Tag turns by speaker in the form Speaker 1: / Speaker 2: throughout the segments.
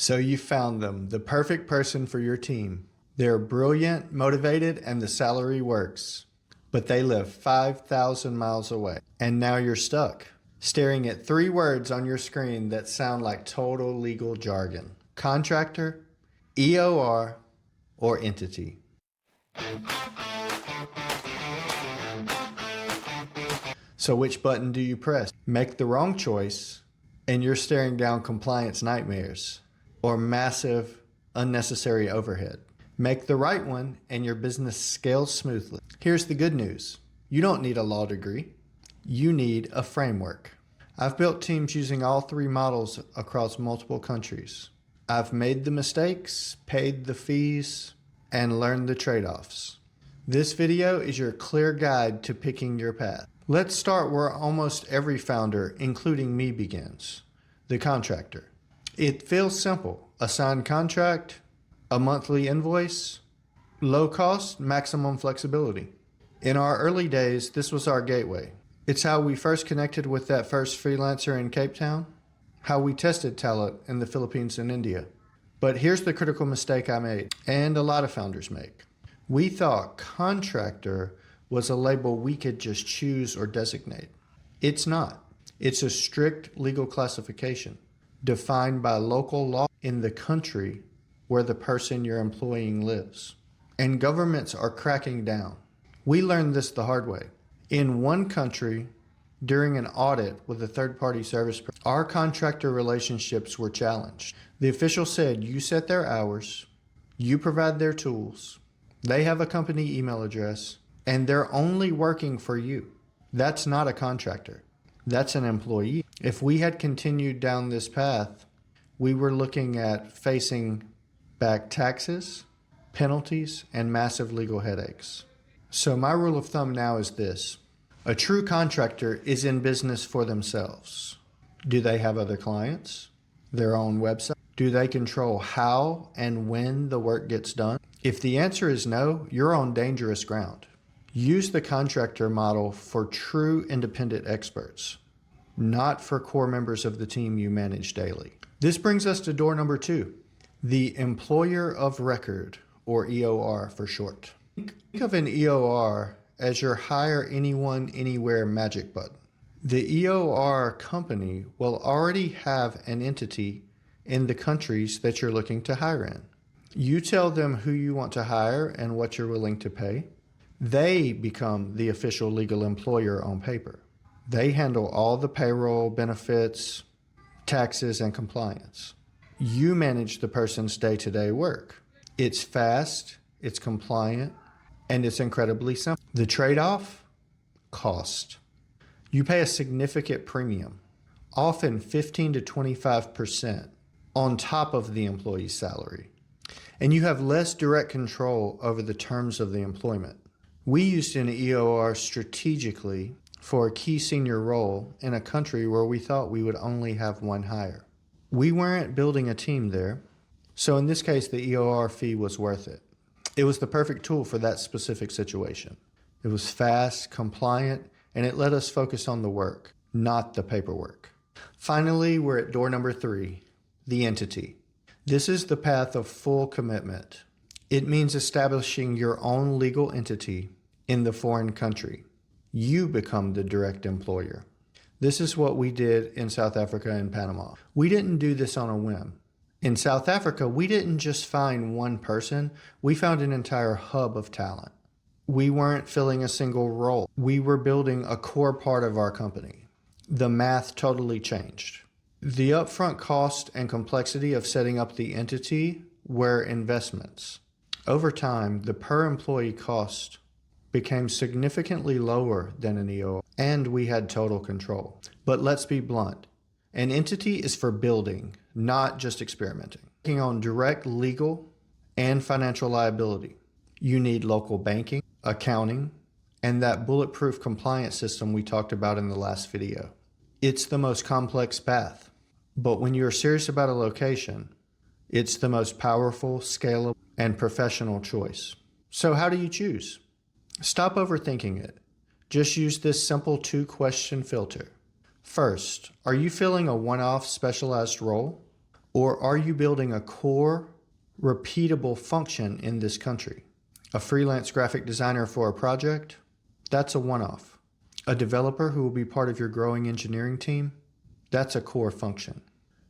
Speaker 1: So you found them, the perfect person for your team. They're brilliant, motivated, and the salary works. But they live 5,000 miles away. And now you're stuck, staring at 3 words on your screen that sound like total legal jargon: contractor, EOR, or entity. So which button do you press? Make the wrong choice, and you're staring down compliance nightmares or massive, unnecessary overhead. Make the right one, and your business scales smoothly. Here's the good news. You don't need a law degree. You need a framework. I've built teams using all 3 models across multiple countries. I've made the mistakes, paid the fees, and learned the trade-offs. This video is your clear guide to picking your path. Let's start where almost every founder, including me, begins: the contractor. It feels simple: a signed contract, a monthly invoice, low cost, maximum flexibility. In our early days, this was our gateway. It's how we first connected with that first freelancer in Cape Town, how we tested talent in the Philippines and India. But here's the critical mistake I made, and a lot of founders make. We thought contractor was a label we could just choose or designate. It's not. It's a strict legal classification defined by local law in the country where the person you're employing lives. And governments are cracking down. We learned this the hard way. In one country, during an audit with a third-party service, our contractor relationships were challenged. The official said, you set their hours, you provide their tools, they have a company email address, and they're only working for you. That's not a contractor. That's an employee. If we had continued down this path, we were looking at facing back taxes, penalties, and massive legal headaches. So my rule of thumb now is this: a true contractor is in business for themselves. Do they have other clients? Their own website? Do they control how and when the work gets done? If the answer is no, you're on dangerous ground. Use the contractor model for true independent experts, not for core members of the team you manage daily. This brings us to door number 2, the employer of record, or EOR for short. Think of an EOR as your hire anyone, anywhere magic button. The EOR company will already have an entity in the countries that you're looking to hire in. You tell them who you want to hire and what you're willing to pay. They become the official legal employer on paper. They handle all the payroll, benefits, taxes, and compliance. You manage the person's day-to-day work. It's fast, it's compliant, and it's incredibly simple. The trade-off? Cost. You pay a significant premium, often 15 to 25% on top of the employee's salary. And you have less direct control over the terms of the employment. We used an EOR strategically for a key senior role in a country where we thought we would only have one hire. We weren't building a team there, so in this case, the EOR fee was worth it. It was the perfect tool for that specific situation. It was fast, compliant, and it let us focus on the work, not the paperwork. Finally, we're at door number 3, the entity. This is the path of full commitment. It means establishing your own legal entity in the foreign country. You become the direct employer. This is what we did in South Africa and Panama. We didn't do this on a whim. In South Africa, we didn't just find one person, we found an entire hub of talent. We weren't filling a single role. We were building a core part of our company. The math totally changed. The upfront cost and complexity of setting up the entity were investments. Over time, the per employee cost became significantly lower than an EO, and we had total control. But let's be blunt. An entity is for building, not just experimenting. Taking on direct legal and financial liability. You need local banking, accounting, and that bulletproof compliance system we talked about in the last video. It's the most complex path, but when you're serious about a location, it's the most powerful, scalable, and professional choice. So how do you choose? Stop overthinking it. Just use this simple 2-question filter. First, are you filling a one-off specialized role, Or are you building a core, repeatable function in this country? A freelance graphic designer for a project? That's a one-off. A developer who will be part of your growing engineering team? That's a core function.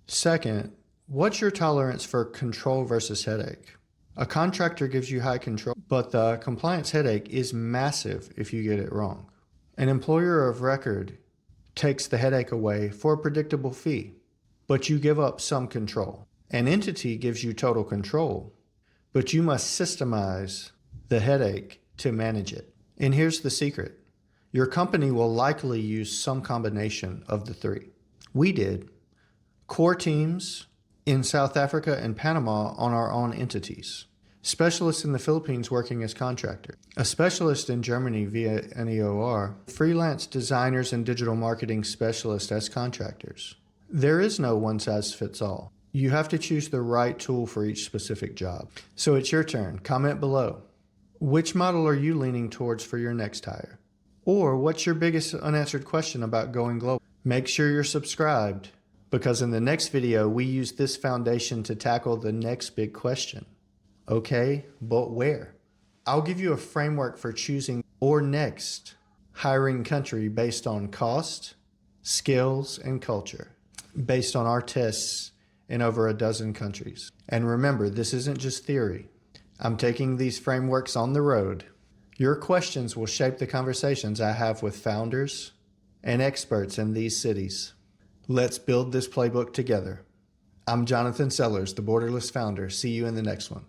Speaker 1: Second, what's your tolerance for control versus headache? A contractor gives you high control, but the compliance headache is massive if you get it wrong. An employer of record takes the headache away for a predictable fee, but you give up some control. An entity gives you total control, but you must systemize the headache to manage it. And here's the secret. Your company will likely use some combination of the three. We did. Core teams in South Africa and Panama on our own entities. Specialists in the Philippines working as contractor. A specialist in Germany via an EOR. Freelance designers and digital marketing specialists as contractors. There is no one-size-fits-all. You have to choose the right tool for each specific job. So it's your turn. Comment below. Which model are you leaning towards for your next hire? Or what's your biggest unanswered question about going global? Make sure you're subscribed, because in the next video, we use this foundation to tackle the next big question. Okay, but where? I'll give you a framework for choosing or next hiring country based on cost, skills, and culture, based on our tests in over a dozen countries. And remember, this isn't just theory. I'm taking these frameworks on the road. Your questions will shape the conversations I have with founders and experts in these cities. Let's build this playbook together. I'm Jonathan Sellers, the Borderless founder. See you in the next one.